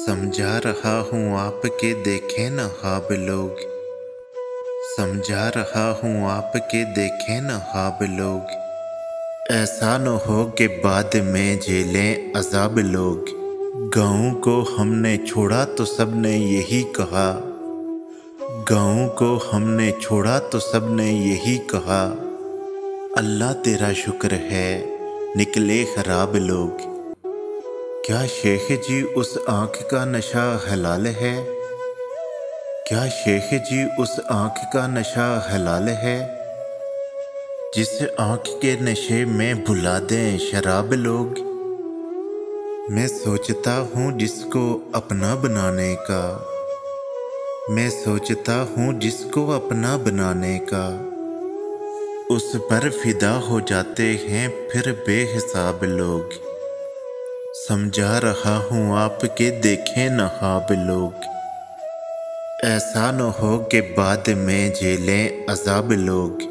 समझा रहा हूँ आपके देखे न ख्वाब लोग। समझा रहा हूँ आपके देखे न ख्वाब लोग। ऐसा न हो कि बाद में झेलें अज़ाब लोग। गाँव को हमने छोड़ा तो सबने यही कहा। गाँव को हमने छोड़ा तो सबने यही कहा। अल्लाह तेरा शुक्र है निकले खराब लोग। क्या शेख जी उस आँख का नशा हलाल है? क्या शेख जी उस आँख का नशा हलाल है? जिस आँख के नशे में भुला दें शराब लोग। मैं सोचता हूँ जिसको अपना बनाने का। मैं सोचता हूँ जिसको अपना बनाने का। उस पर फिदा हो जाते हैं फिर बेहिसाब लोग। समझा रहा हूँ आपके देखे न ख्वाब लोग। ऐसा न हो कि बाद में झेलें अज़ाब लोग।